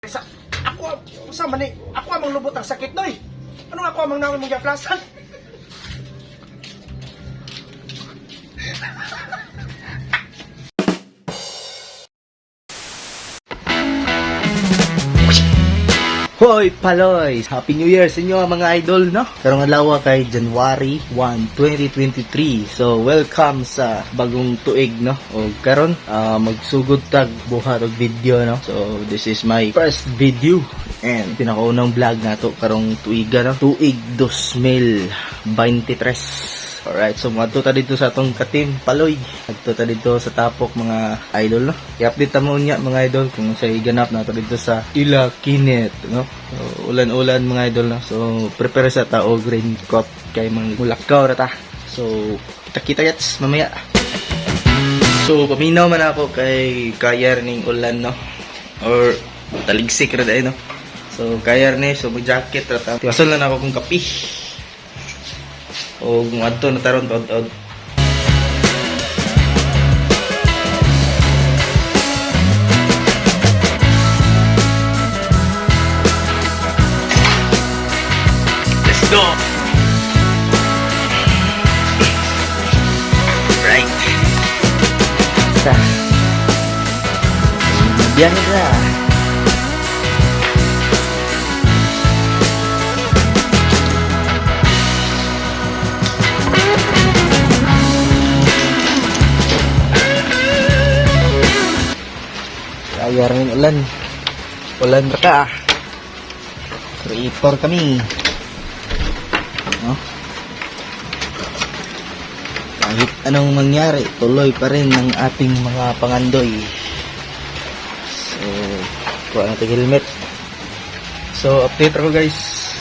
Sa ako usa man ni ako amang lubot ang sakit noy. Ano ako amang naon mong giaplasan? Hoy Paloy! Happy New Year sa inyo mga idol, no? Karong adlaw kay January 1, 2023. So, welcome sa bagong tuig, no? O karon magsugod tag buhat og video, no? So, this is my first video and pinakaunang vlog nato karong tuiga, no? Tuig 2023. Alright, so madto ta dito sa atong ka-team Paloy. Adto ta dito sa tapok mga idol, no? I-update mo niya mga idol kung sa ganap nato dito sa Ila Kinet, no? So, ulan-ulan mga idol, no? So, prepare sa ta og raincoat kay mga mulakaw ra ta. So, kita gets mamaya. So, paminaw man ako kay kayar ning ulan, no? Or taligsik ra dai, no? So, kayar ni so mag-jacket ra ta. Tiwason lang ako kung kapi. O adto na taron tod-tod. Let's go. Right. Sa. Biar na. Kaya rin ulan. Ulan raka. Creator kami. No? Kahit anong mangyari, tuloy pa rin ang ating mga pangandoy. So, kuha natin helmet. So, update ako guys.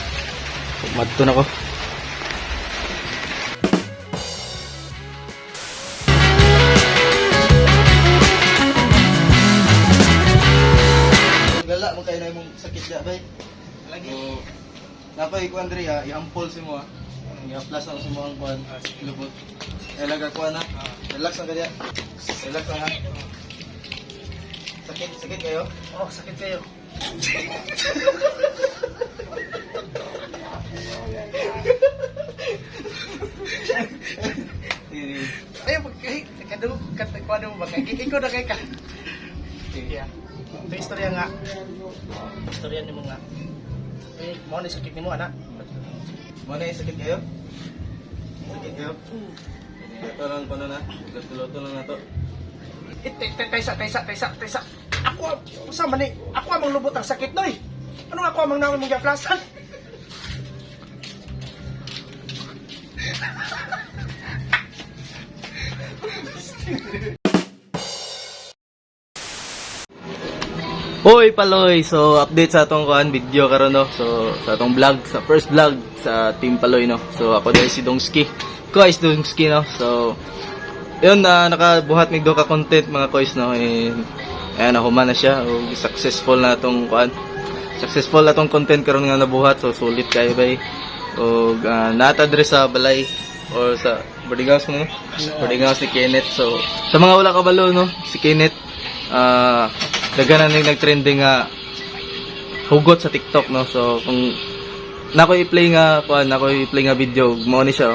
Madto na ko. Lala mo kayo na yung sakit na bay. Lagi. So, napay ko Andrea, i-ampol si mo ha. I-aplas na si mo ang kuhan. Lubot. Ilaga ko na. Relax lang ka diya. Relax lang ha. Sakit kayo? Oh, sakit kayo. Ayo kadung mo ba kay ikaw na kay ka. Yeah. Ito istorya nga. Istorya nimo nga. Eh, mo ni sakit nimo ana. Mana yung sakit kayo? Sakit kayo? Ito lang pa na. Luto lang na to. Taysa. Ako usa man ni ako amang lubot ang sakit noy. Ano ako amang naon mong giaplasan? Hoy Paloy! So, update sa atong kuhan video karon, no? So, sa atong vlog, sa first vlog sa Team Paloy, no? So, ako dahil si Dongski. Kois Dongski, no? So, yun, nakabuhat mig do ka content mga kois, no? Ayan, nahuman na siya. O, successful na atong kuhan. Successful na atong content karon nga nabuhat. So, sulit kayo ba o natadre sa balay or sa boarding house mo, no? Boarding house ni Kenneth. So, sa mga wala kabalo, no? Si Kenneth, daganan yung nag-trending nga hugot sa TikTok, no? So kung nako i-play nga video mo ni siya.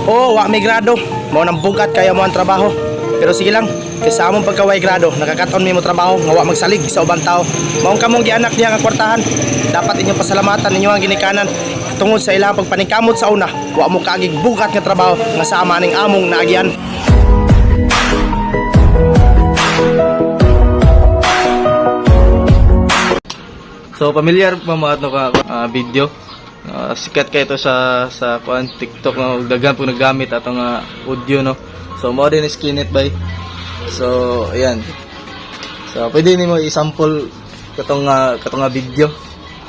Oh, wa may grado. Mao nang bugat kaya mo ang trabaho. Pero sige lang, kaysa among pagkaway grado, nakakaton mi mo trabaho nga wa magsalig sa ubang tao. Maong kamong gianak niya nga kwartahan. Dapat inyong pasalamatan ninyo ang ginikanan tungod sa ilang pagpaningkamot sa una. Wa mo kaagig bugat nga trabaho nga sama ning among naagian. So familiar pa mo ato ka video. Sikat kay ito sa kuan TikTok, no? Daghan po naggamit atong audio, no? So mo din is Kenneth bay. So ayan. So pwede nimo i-sample katong video.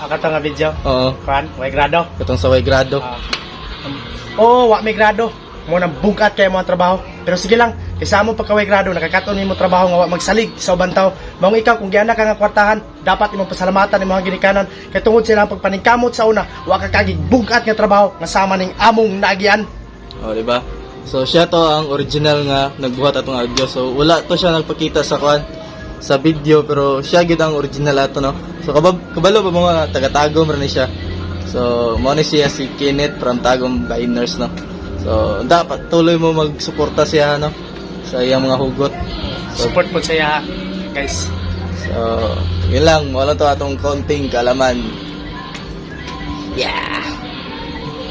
Akata nga video. Oo. Kan, way grado. Katong sa way grado. Oh, wa may grado. Mo nang bugat kay mo ang trabaho. Pero sige lang, kaysa mo pagkaway grado, nakakaton nimo trabaho nga wa magsalig sa ubang tao. Maong ikaw kung gianak ka nga kwartahan, dapat imong pasalamatan imong ginikanan kay tungod sila ang pagpaningkamot sa una, wa ka kagig bugat nga trabaho nga sama ning among naagian. Oh, di ba? So siya to ang original nga nagbuhat atong audio. So wala to siya nagpakita sa kuan sa video pero siya gid ang original ato no. So kabalo ba mga taga-Tagum ra ni siya. So mo ni siya si Kenneth from Tagum Biners no. So dapat tuloy mo magsuporta siya no sa iyang mga hugot. So, Support po saya, guys. so yun lang, wala to atong konting kalaman. Yeah.